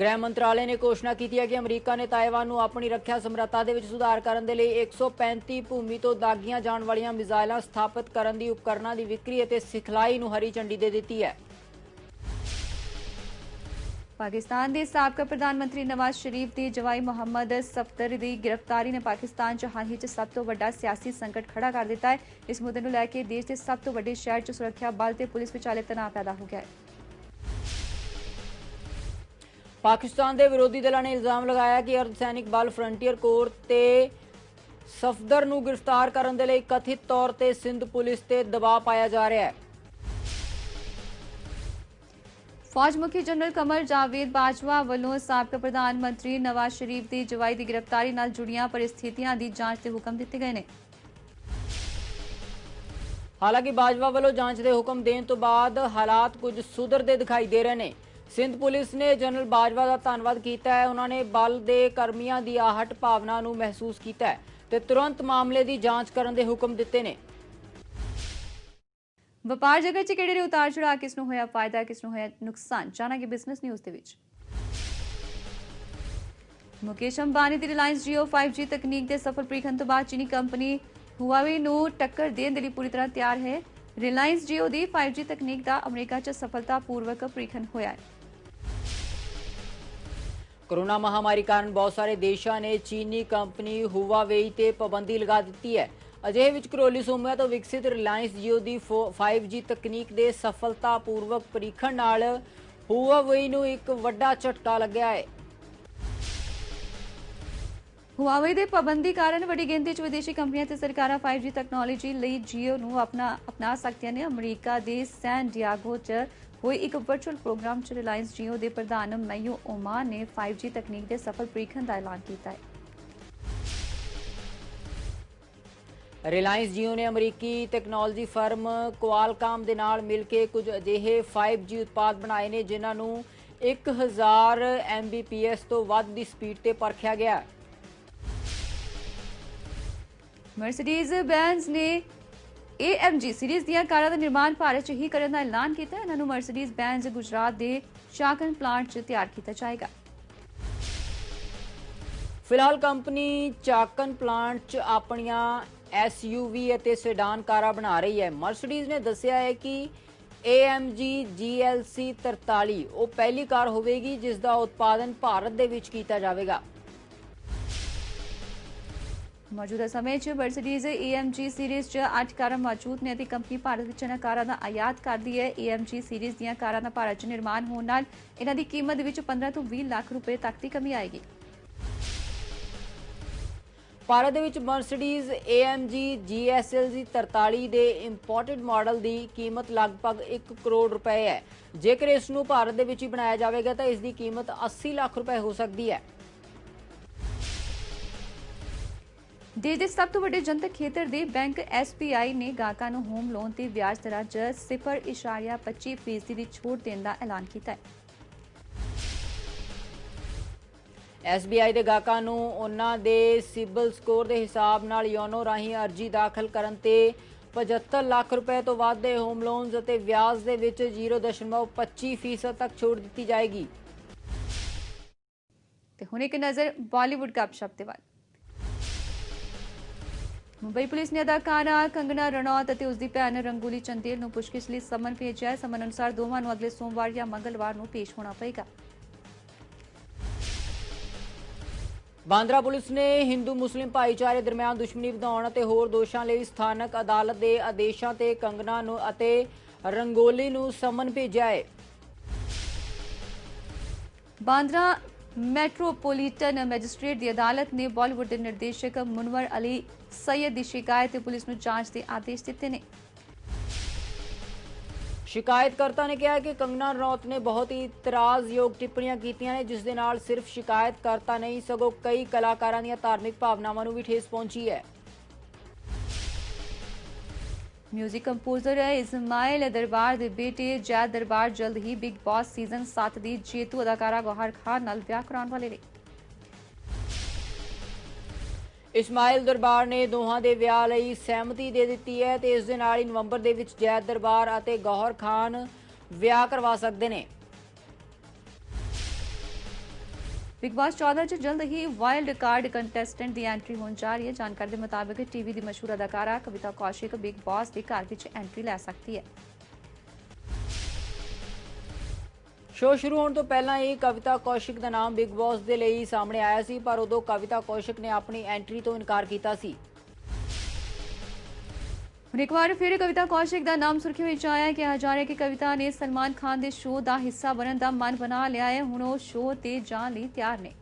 ਗ੍ਰਹਿ ਮੰਤਰਾਲੇ ਨੇ ਘੋਸ਼ਣਾ ਕੀਤੀ ਹੈ ਕਿ ਅਮਰੀਕਾ ਨੇ ਤਾਇਵਾਨ ਨੂੰ ਆਪਣੀ ਰੱਖਿਆ ਸਮਰੱਥਾ ਦੇ ਵਿੱਚ ਸੁਧਾਰ ਕਰਨ ਦੇ ਲਈ 135 ਭੂਮੀ ਤੋਂ ਦਾਗੀਆਂ ਜਾਣ ਵਾਲੀਆਂ ਮਿਜ਼ਾਈਲਾਂ ਸਥਾਪਿਤ ਕਰਨ ਦੀ ਉਪਕਰਨਾਂ ਦੀ ਵਿਕਰੀ ਅਤੇ ਸਿਖਲਾਈ ਨੂੰ ਹਰੀ ਝੰਡੀ ਦੇ ਦਿੱਤੀ ਹੈ। ਪਾਕਿਸਤਾਨ ਦੇ ਸਾਬਕਾ ਪ੍ਰਧਾਨ ਮੰਤਰੀ ਨਵਾਜ਼ ਸ਼ਰੀਫ ਦੀ ਜਵਾਈ ਮੁਹੰਮਦ ਸਫਦਰ ਦੀ ਗ੍ਰਿਫਤਾਰੀ ਨੇ ਪਾਕਿਸਤਾਨ 'ਚ ਹਾਲ ਹੀ 'ਚ ਸਭ ਤੋਂ ਵੱਡਾ ਸਿਆਸੀ ਸੰਕਟ ਖੜਾ ਕਰ ਦਿੱਤਾ ਹੈ। ਇਸ ਮੁੱਦੇ ਨੂੰ ਲੈ ਕੇ ਦੇਸ਼ ਦੇ ਸਭ ਤੋਂ ਵੱਡੇ ਸ਼ਹਿਰ 'ਚ ਸੁਰੱਖਿਆ ਬਲ ਤੇ ਪੁਲਿਸ ਵਿਚਾਲੇ ਤਣਾਅ ਪੈਦਾ ਹੋ ਗਿਆ ਹੈ। ਪਾਕਿਸਤਾਨ ਦੇ ਵਿਰੋਧੀ ਦਲਾਂ ਨੇ ਇਲਜ਼ਾਮ ਲਗਾਇਆ ਕਿ ਅਰਧਸੈਨਿਕ ਬਲ ਫਰੰਟੀਅਰ ਕੋਰ ਤੇ ਸਫਦਰ ਨੂੰ ਗ੍ਰਿਫਤਾਰ ਕਰਨ ਦੇ ਲਈ ਕਥਿਤ ਤੌਰ ਤੇ ਸਿੰਧ ਪੁਲਿਸ ਤੇ ਦਬਾਅ ਪਾਇਆ ਜਾ ਰਿਹਾ ਹੈ। ਫੌਜ ਮੁਖੀ ਜਨਰਲ ਕਮਰ ਜਾਵੇਦ ਬਾਜਵਾ ਵੱਲੋਂ ਸਾਬਕਾ ਪ੍ਰਧਾਨ ਮੰਤਰੀ ਨਵਾਜ਼ ਸ਼ਰੀਫ ਦੀ ਜਵਾਈ ਦੀ ਗ੍ਰਿਫਤਾਰੀ ਨਾਲ ਜੁੜੀਆਂ ਪਰਿਸਥਿਤੀਆਂ ਦੀ ਜਾਂਚ ਦੇ ਹੁਕਮ ਦਿੱਤੇ ਗਏ ਨੇ। ਹਾਲਾਂਕਿ ਬਾਜਵਾ ਵੱਲੋਂ ਜਾਂਚ ਦੇ ਹੁਕਮ ਦੇਣ ਤੋਂ ਬਾਅਦ ਹਾਲਾਤ ਕੁਝ ਸੁਧਰਦੇ ਦਿਖਾਈ ਦੇ ਰਹੇ ਨੇ। ਸਿੰਧ ਪੁਲਿਸ ਨੇ ਜਨਰਲ ਬਾਜਵਾ ਦਾ ਧੰਨਵਾਦ ਕੀਤਾ ਹੈ। ਉਹਨਾਂ ਨੇ ਬਲ ਦੇ ਕਰਮੀਆਂ ਦੀ ਆਹਟ ਭਾਵਨਾ ਨੂੰ ਮਹਿਸੂਸ ਕੀਤਾ ਹੈ ਤੇ ਤੁਰੰਤ ਮਾਮਲੇ ਦੀ ਜਾਂਚ ਕਰਨ ਦੇ ਹੁਕਮ ਦਿੱਤੇ ਨੇ। ਵਪਾਰ ਜਗਤ 'ਚ ਕਿਹੜੇ ਉਤਾਰ ਚੜ੍ਹਾਅ, ਕਿਸ ਨੂੰ ਹੋਇਆ ਫਾਇਦਾ, ਕਿਸ ਨੂੰ ਹੋਇਆ ਨੁਕਸਾਨ, ਜਾਣਾਂਗੇ ਬਿਜ਼ਨਸ ਨਿਊਜ਼ ਦੇ ਵਿੱਚ। ਮੁਕੇਸ਼ ਅੰਬਾਨੀ ਦੀ ਰਿਲਾਇੰਸ ਜੀਓ 5G ਤਕਨੀਕ ਦੇ ਸਫਲ ਪ੍ਰੀਖਣ ਤੋਂ ਬਾਅਦ ਚੀਨੀ ਕੰਪਨੀ ਹੁਆਵੇ ਨੂੰ ਟੱਕਰ ਦੇਣ ਦੇ ਲਈ ਪੂਰੀ ਤਰ੍ਹਾਂ ਤਿਆਰ ਹੈ। ਰਿਲਾਇੰਸ ਜੀਓ ਦੀ 5G ਤਕਨੀਕ ਦਾ ਅਮਰੀਕਾ 'ਚ ਸਫਲਤਾਪੂਰਵਕ ਪ੍ਰੀਖਣ ਹੋਇਆ ਹੈ। ਕੋਰੋਨਾ ਮਹਾਮਾਰੀ ਕਾਰਨ ਬਹੁਤ ਸਾਰੇ ਦੇਸ਼ਾਂ ਨੇ ਚੀਨੀ ਕੰਪਨੀ ਹੁਆਵੇ ਤੇ ਪਾਬੰਦੀ ਲਗਾ ਦਿੱਤੀ ਹੈ। ਅਜਿਹੇ ਵਿੱਚ ਕਰੋਲੀ ਸੂਬਿਆਂ ਤੋਂ ਵਿਕਸਿਤ ਰਿਲਾਇੰਸ ਜੀਓ ਦੀ 5G ਤਕਨੀਕ ਦੇ ਸਫਲਤਾਪੂਰਵਕ ਪ੍ਰੀਖਣ ਨਾਲ ਹੁਆਵੇ ਨੂੰ ਇੱਕ ਵੱਡਾ ਝਟਕਾ ਲੱਗਿਆ ਹੈ। ਹੁਆਵੇ ਦੇ ਪਾਬੰਦੀ ਕਾਰਨ ਵੱਡੀ ਗਿਣਤੀ 'ਚ ਵਿਦੇਸ਼ੀ ਕੰਪਨੀਆਂ ਤੇ ਸਰਕਾਰਾਂ 5G ਤਕਨਾਲੋਜੀ ਲਈ ਜੀਓ ਨੂੰ ਅਪਣਾ ਸਕਦੀਆਂ ਨੇ। ਅਮਰੀਕਾ ਦੇ ਸੈਨ ਡਿਆਗੋ 'ਚ ਹੋਏ ਇੱਕ ਵਰਚੁਅਲ ਪ੍ਰੋਗਰਾਮ 'ਚ ਰਿਲਾਇੰਸ ਜੀਓ ਦੇ ਪ੍ਰਧਾਨ ਮੈਯੂ ਓਮਾਨ ਨੇ 5G ਤਕਨੀਕ ਦੇ ਸਫਲ ਪ੍ਰੀਖਣ ਦਾ ਐਲਾਨ ਕੀਤਾ ਹੈ। ਰਿਲਾਇੰਸ ਜੀਓ ਨੇ ਅਮਰੀਕੀ ਟੈਕਨੋਲੋਜੀ ਫਰਮ ਕੁਆਲਕਾਮ ਦੇ ਨਾਲ ਮਿਲ ਕੇ ਕੁਝ ਅਜਿਹੇ 5G ਉਤਪਾਦ ਬਣਾਏ ਨੇ ਜਿਨ੍ਹਾਂ ਨੂੰ 1000 Mbps ਤੋਂ ਵੱਧ ਦੀ ਸਪੀਡ ਤੇ ਪਰਖਿਆ ਗਿਆ। ਮਰਸੀਡੀਜ਼ ਬੈਂਜ਼ ਨੇ AMG ਸੀਰੀਜ਼ ਦੀਆਂ ਕਾਰਾਂ ਦਾ ਨਿਰਮਾਣ ਭਾਰਤ 'ਚ ਹੀ ਕਰਨ ਦਾ ਐਲਾਨ ਕੀਤਾ ਹੈ। ਇਹਨਾਂ ਨੂੰ ਮਰਸੀਡੀਜ਼ ਬੈਂਜ਼ ਗੁਜਰਾਤ ਦੇ ਚਾਕਨ ਪਲਾਂਟ 'ਚ ਤਿਆਰ ਕੀਤਾ ਜਾਏਗਾ। ਫਿਲਹਾਲ ਕੰਪਨੀ ਚਾਕਨ ਪਲਾਂਟ 'ਚ ਆਪਣੀਆਂ SUV ਅਤੇ ਸੈਡਾਨ ਕਾਰਾਂ ਬਣਾ ਰਹੀ ਹੈ। ਮਰਸੀਡੀਜ਼ ਨੇ ਦੱਸਿਆ ਹੈ ਕਿ AMG GLC 43 ਉਹ ਪਹਿਲੀ ਕਾਰ ਹੋਵੇਗੀ ਜਿਸ ਦਾ ਉਤਪਾਦਨ ਭਾਰਤ ਦੇ ਵਿੱਚ ਕੀਤਾ ਜਾਵੇਗਾ। ਮੌਜੂਦਾ ਸਮੇਂ 'ਚ ਮਰਸੀਡੀਜ਼ AMG ਸੀਰੀਜ਼ 'ਚ 8 ਕਾਰਾਂ ਮੌਜੂਦ ਨੇ ਅਤੇ ਕੰਪਨੀ ਭਾਰਤ ਵਿੱਚ ਇਹਨਾਂ ਕਾਰਾਂ ਦਾ ਆਯਾਤ ਕਰਦੀ ਹੈ। AMG ਸੀਰੀਜ਼ ਦੀਆਂ ਕਾਰਾਂ ਦਾ ਭਾਰਤ 'ਚ ਨਿਰਮਾਣ ਹੋਣ ਨਾਲ ਇਹਨਾਂ ਦੀ ਕੀਮਤ ਵਿੱਚ 15 ਤੋਂ 20 ਲੱਖ ਰੁਪਏ ਤੱਕ ਦੀ ਕਮੀ ਆਏਗੀ। ਭਾਰਤ ਦੇ ਵਿੱਚ ਮਰਸੀਡੀਜ਼ AMG GLC 43 ਦੇ ਇੰਪੋਰਟਡ ਮਾਡਲ ਦੀ ਕੀਮਤ ਲਗਭਗ 1 ਕਰੋੜ ਰੁਪਏ ਹੈ। ਜੇਕਰ ਇਸ ਨੂੰ ਭਾਰਤ ਦੇ ਵਿੱਚ ਹੀ ਬਣਾਇਆ ਜਾਵੇਗਾ ਤਾਂ ਇਸ ਦੀ ਕੀਮਤ 80 ਲੱਖ ਰੁਪਏ ਹੋ ਸਕਦੀ ਹੈ। ਦੇਸ਼ ਦੇ ਸਭ ਤੋਂ ਵੱਡੇ ਜਨਤਕ ਖੇਤਰ ਦੇ ਬੈਂਕ SBI ਨੇ ਗਾਹਕਾਂ ਨੂੰ ਹੋਮ ਲੋਨ ਤੇ ਵਿਆਜ ਦਰਾਂ 'ਚ 0.25% ਦੀ ਛੋਟ ਦੇਣ ਦਾ ਐਲਾਨ ਕੀਤਾ ਹੈ। SBI ਦੇ ਗਾਹਕਾਂ ਨੂੰ ਉਹਨਾਂ ਦੇ ਸਿਬਲ ਸਕੋਰ ਦੇ ਹਿਸਾਬ ਨਾਲ ਯੋਨੋ ਰਾਹੀਂ ਅਰਜ਼ੀ ਦਾਖਲ ਕਰਨ ਤੇ 75 ਲੱਖ ਰੁਪਏ ਤੋਂ ਵੱਧ ਦੇ ਹੋਮ ਲੋਨਸ ਅਤੇ ਵਿਆਜ ਦੇ ਵਿੱਚ 0.25% ਤੱਕ ਛੋਟ ਦਿੱਤੀ ਜਾਏਗੀ। ਤੇ ਹੁਣ ਇੱਕ ਨਜ਼ਰ ਬਾਲੀਵੁੱਡ ਗੱਪਸ਼ਪ ਤੇ ਵੱਲ। ਮੁੰਬਈ ਪੁਲਿਸ ਨੇ ਅਦਾਕਾਰਾ ਕੰਗਨਾ ਰਣੌਤ ਅਤੇ ਉਸਦੀ ਭੈਣ ਰੰਗੂਲੀ ਚੰਦੇਲ ਨੂੰ ਪੁੱਛਗਿੱਛ ਲਈ ਸਮਨ ਭੇਜਿਆ ਹੈ। ਸਮਨ ਅਨੁਸਾਰ ਦੋਵਾਂ ਨੂੰ ਅਗਲੇ ਸੋਮਵਾਰ ਜਾਂ ਮੰਗਲਵਾਰ ਨੂੰ ਪੇਸ਼ ਹੋਣਾ ਪਏਗਾ। ਬਾਂਦਰਾ ਪੁਲਿਸ ਨੇ ਹਿੰਦੂ ਮੁਸਲਿਮ ਭਾਈਚਾਰੇ ਦਰਮਿਆਨ ਦੁਸ਼ਮਣੀ ਵਧਾਉਣ ਅਤੇ ਹੋਰ ਦੋਸ਼ਾਂ ਲਈ ਸਥਾਨਕ ਅਦਾਲਤ ਦੇ ਆਦੇਸ਼ਾਂ ਤੇ ਕੰਗਨਾ ਨੂੰ ਅਤੇ ਰੰਗੋਲੀ ਨੂੰ ਸਮਨ ਭੇਜਿਆ ਹੈ। ਬਾਂਦਰਾ ਮੈਟਰੋਪੋਲੀਟਨ ਮੈਜਿਸਟ੍ਰੇਟ ਦੀ ਅਦਾਲਤ ਨੇ ਬਾਲੀਵੁੱਡ ਦੇ ਨਿਰਦੇਸ਼ਕ ਮੁਨਵਰ ਅਲੀ ਸਈਦ ਦੀ ਸ਼ਿਕਾਇਤ ਤੇ ਪੁਲਿਸ ਨੂੰ ਜਾਂਚ ਦੇ ਆਦੇਸ਼ ਦਿੱਤੇ ਨੇ। ਸ਼ਿਕਾਇਤਕਰਤਾ ਨੇ ਕਿਹਾ ਕਿ ਕੰਗਨਾ ਰਣੌਤ ਨੇ ਬਹੁਤ ਹੀ ਇਤਰਾਜ਼ਯੋਗ ਟਿੱਪਣੀਆਂ ਕੀਤੀਆਂ ਨੇ ਜਿਸ ਦੇ ਨਾਲ ਸਿਰਫ ਸ਼ਿਕਾਇਤਕਰਤਾ ਨਹੀਂ ਸਗੋਂ ਕਈ ਕਲਾਕਾਰਾਂ ਦੀਆਂ ਧਾਰਮਿਕ ਭਾਵਨਾਵਾਂ ਨੂੰ ਵੀ ਠੇਸ ਪਹੁੰਚੀ ਹੈ। म्यूजिक कंपोजर इस्माइल दरबार के बेटे जैद दरबार जल्द ही बिग बॉस सीजन 7 की जेतू अदाकारा गौहर खान नाल विआह कराउण वाले ने। इस्माइल दरबार ने दोहां दे विआह लई सहमति दे दित्ती है ते इस दे नाल ही नवंबर दे विच जैद दरबार अते गौहर खान विआह करवा सकदे ने। बिग बॉस 14 च जल्द ही वाइल्ड कार्ड कंटेस्टेंट की एंट्री होने जा रही है। जानकारी के मुताबिक टीवी की मशहूर अदाकारा कविता कौशिक बिग बॉस के घर विच एंट्री ले सकती है। शो शुरू होने तो पहला ही कविता कौशिक का नाम बिग बॉस के लिए सामने आया सी, पर उदों कविता कौशिक ने अपनी एंट्री तो इनकार किया सी। ਹੁਣ ਇੱਕ ਵਾਰ ਫਿਰ ਕਵਿਤਾ ਕੌਸ਼ਿਕ ਦਾ ਨਾਮ ਸੁਰਖੀਆਂ ਵਿੱਚ ਆਇਆ। ਕਿਹਾ ਜਾ ਰਿਹਾ ਕਿ ਕਵਿਤਾ ਨੇ ਸਲਮਾਨ ਖਾਨ ਦੇ ਸ਼ੋਅ ਦਾ ਹਿੱਸਾ ਬਣਨ ਦਾ ਮਨ ਬਣਾ ਲਿਆ ਹੈ। ਹੁਣ ਉਹ ਸ਼ੋਅ ਤੇ ਜਾਣ ਲਈ ਤਿਆਰ ਨੇ।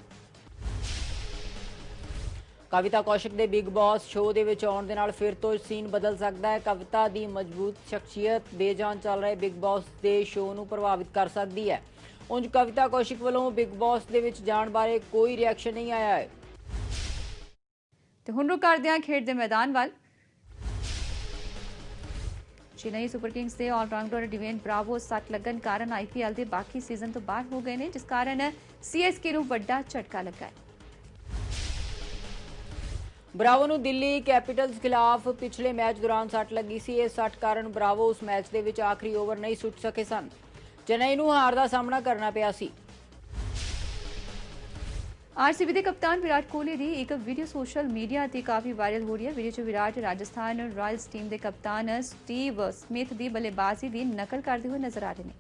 ਕਵਿਤਾ ਕੌਸ਼ਿਕ ਦੇ ਬਿਗ ਬॉस ਸ਼ੋਅ ਦੇ ਵਿੱਚ ਆਉਣ ਦੇ ਨਾਲ ਫਿਰ ਤੋਂ ਸੀਨ ਬਦਲ ਸਕਦਾ ਹੈ। ਕਵਿਤਾ ਦੀ ਮਜ਼ਬੂਤ ਸ਼ਖਸੀਅਤ ਬੇਜਾਨ ਚੱਲ ਰਹੇ ਬਿਗ ਬॉस ਦੇ ਸ਼ੋਅ ਨੂੰ ਪ੍ਰਭਾਵਿਤ ਕਰ ਸਕਦੀ ਹੈ। ਉਂਝ ਕਵਿਤਾ ਕੌਸ਼ਿਕ ਵੱਲੋਂ ਬਿਗ ਬॉस ਦੇ ਵਿੱਚ ਜਾਣ ਬਾਰੇ ਕੋਈ ਰਿਐਕਸ਼ਨ ਨਹੀਂ ਆਇਆ ਹੈ। ਤੇ ਹੁਣ ਰੁਕ ਕਰਦੇ ਹਾਂ ਖੇਡ ਦੇ ਮੈਦਾਨ ਵੱਲ। चेन्नई सुपर किंग्स के ऑलराउंडर डिवेन ब्रावो सट लगन कारण IPL के बाकी सीजन तो बाहर हो गए हैं, जिस कारण CSK ਨੂੰ ਵੱਡਾ ਝਟਕਾ ਲੱਗਾ ਹੈ। ਬਰਾਵੋ ਨੂੰ ਦਿੱਲੀ ਕੈਪੀਟਲਸ ਖਿਲਾਫ ਪਿਛਲੇ ਮੈਚ ਦੌਰਾਨ ਸੱਟ ਲੱਗੀ ਸੀ। ਇਸ ਸੱਟ ਕਾਰਨ ਬਰਾਵੋ ਉਸ ਮੈਚ ਦੇ ਵਿੱਚ ਆਖਰੀ ਓਵਰ ਨਹੀਂ ਸੁੱਟ ਸਕੇ ਸਨ। ਚੇਨਈ ਨੂੰ ਹਾਰ ਦਾ ਸਾਹਮਣਾ ਕਰਨਾ ਪਿਆ ਸੀ। RCB ਦੇ ਕਪਤਾਨ ਵਿਰਾਟ ਕੋਹਲੀ ਦੀ ਇੱਕ ਵੀਡੀਓ ਸੋਸ਼ਲ ਮੀਡੀਆ ਤੇ ਕਾਫੀ ਵਾਇਰਲ ਹੋ ਰਹੀ ਹੈ। ਵੀਡੀਓ 'ਚ ਵਿਰਾਟ ਰਾਜਸਥਾਨ ਰਾਇਲਸ ਟੀਮ ਦੇ ਕਪਤਾਨ ਸਟੀਵ ਸਮਿਥ ਦੀ ਬੱਲੇਬਾਜ਼ੀ ਦੀ ਨਕਲ ਕਰਦੇ ਹੋਏ ਨਜ਼ਰ ਆ ਰਹੇ ਨੇ।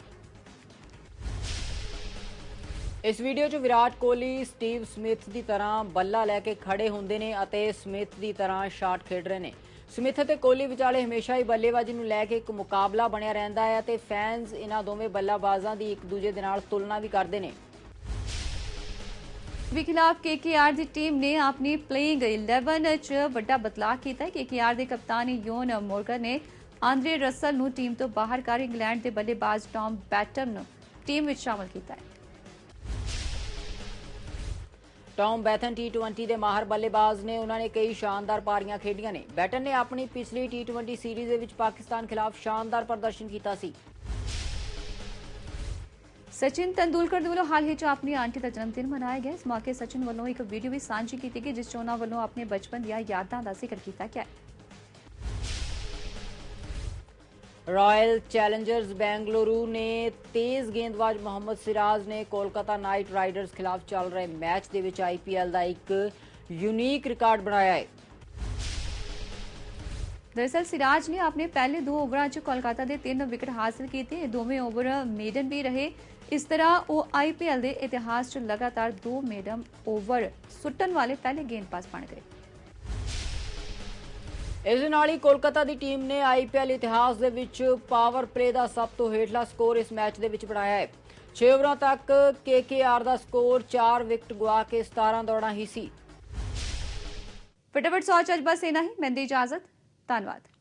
ਇਸ ਵੀਡੀਓ 'ਚ ਵਿਰਾਟ ਕੋਹਲੀ ਸਟੀਵ ਸਮਿਥ ਦੀ ਤਰ੍ਹਾਂ ਬੱਲਾ ਲੈ ਕੇ ਖੜੇ ਹੁੰਦੇ ਨੇ ਅਤੇ ਸਮਿਥ ਦੀ ਤਰ੍ਹਾਂ ਸ਼ਾਟ ਖੇਡ ਰਹੇ ਨੇ। ਸਮਿਥ ਅਤੇ ਕੋਹਲੀ ਵਿਚਾਲੇ ਹਮੇਸ਼ਾ ਹੀ ਬੱਲੇਬਾਜ਼ੀ ਨੂੰ ਲੈ ਕੇ ਇੱਕ ਮੁਕਾਬਲਾ ਬਣਿਆ ਰਹਿੰਦਾ ਹੈ ਅਤੇ ਫੈਨਸ ਇਹਨਾਂ ਦੋਵੇਂ ਬੱਲਾਬਾਜ਼ਾਂ ਦੀ ਇੱਕ ਦੂਜੇ ਦੇ ਨਾਲ ਤੁਲਨਾ ਵੀ ਕਰਦੇ ਨੇ। ਵੀ ਖਿਲਾਫ KKR ਦੀ ਟੀਮ ਨੇ ਆਪਣੀ ਪਲੇਇੰਗ 11 ਚ ਵੱਡਾ ਬਦਲਾਅ ਕੀਤਾ ਹੈ। KKR ਦੇ ਕਪਤਾਨ ਯੋਨ ਮੋਰਗਨ ਨੇ ਆਂਦਰੇ ਰਸਲ ਨੂੰ ਟੀਮ ਤੋਂ ਬਾਹਰ ਕਰ ਇੰਗਲੈਂਡ ਦੇ ਬੱਲੇਬਾਜ਼ ਟੌਮ ਬੈਟਮ ਨੂੰ ਟੀਮ ਵਿੱਚ ਸ਼ਾਮਲ ਕੀਤਾ ਹੈ। ਟੌਮ ਬੈਥਨ T20 ਦੇ ਮਾਹਰ ਬੱਲੇਬਾਜ਼ ਨੇ। ਉਹਨਾਂ ਨੇ ਕਈ ਸ਼ਾਨਦਾਰ ਪਾਰੀਆਂ ਖੇਡੀਆਂ ਨੇ। ਬੈਟਨ ਨੇ ਆਪਣੀ ਪਿਛਲੀ T20 ਸੀਰੀਜ਼ ਦੇ ਵਿੱਚ ਪਾਕਿਸਤਾਨ ਖਿਲਾਫ ਸ਼ਾਨਦਾਰ ਪ੍ਰਦਰਸ਼ਨ ਕੀਤਾ ਸੀ। सचिन तेंदुलकर ਦੇ ਵੱਲੋਂ ਹਾਲ ਹੀ 'ਚ ਆਪਣੀ ਆਂਟੀ ਦਾ ਜਨਮ ਦਿਨ ਮਨਾਇਆ ਗਿਆ। ਇਸ ਮੌਕੇ ਸਚਿਨ ਵੱਲੋਂ ਇੱਕ ਵੀਡੀਓ ਵੀ ਸਾਂਝੀ ਕੀਤੀ ਗਈ ਜਿਸ 'ਚ ਉਹਨਾਂ ਵੱਲੋਂ ਆਪਣੇ ਬਚਪਨ ਦੀਆਂ ਯਾਦਾਂ ਦਾ ਜ਼ਿਕਰ ਕੀਤਾ ਗਿਆ। रॉयल चैलेंजर्स बेंगलुरु ने तेज गेंदबाज मोहम्मद सिराज ने कोलकाता नाइट राइडर्स खिलाफ चल रहे मैच के IPL का एक यूनीक रिकॉर्ड बनाया है। दरअसल सिराज ने अपने पहले 2 ओवरां 'ਚ कोलकाता ਦੇ 3 ਵਿਕਟ ਹਾਸਲ ਕੀਤੇ। ਇਹ ਦੋਵੇਂ ਓਵਰ ਮੇਡਨ ਵੀ ਰਹੇ। ਇਸ ਤਰ੍ਹਾਂ ਉਹ IPL ਦੇ ਇਤਿਹਾਸ 'ਚ ਲਗਾਤਾਰ 2 ਮੇਡਨ ਓਵਰ ਸੁੱਟਣ ਵਾਲੇ ਪਹਿਲੇ ਗੇਂਦਬਾਜ਼ ਬਣ ਗਏ। ਇਸ ਦੇ ਨਾਲ ਹੀ ਕੋਲਕਾਤਾ ਦੀ ਟੀਮ ਨੇ IPL ਇਤਿਹਾਸ ਦੇ ਵਿੱਚ ਪਾਵਰ ਪਲੇ ਦਾ ਸਭ ਤੋਂ ਹੇਠਲਾ ਸਕੋਰ ਇਸ ਮੈਚ ਦੇ ਵਿੱਚ ਬਣਾਇਆ ਹੈ। 6 ਓਵਰਾਂ ਤੱਕ KKR ਦਾ ਸਕੋਰ 4 ਵਿਕਟ ਗਵਾ ਕੇ 17 ਦੌੜਾਂ ਹੀ ਸੀ। फटाफट 100 च बस इना ही। मैं दी इजाजत। धन्यवाद।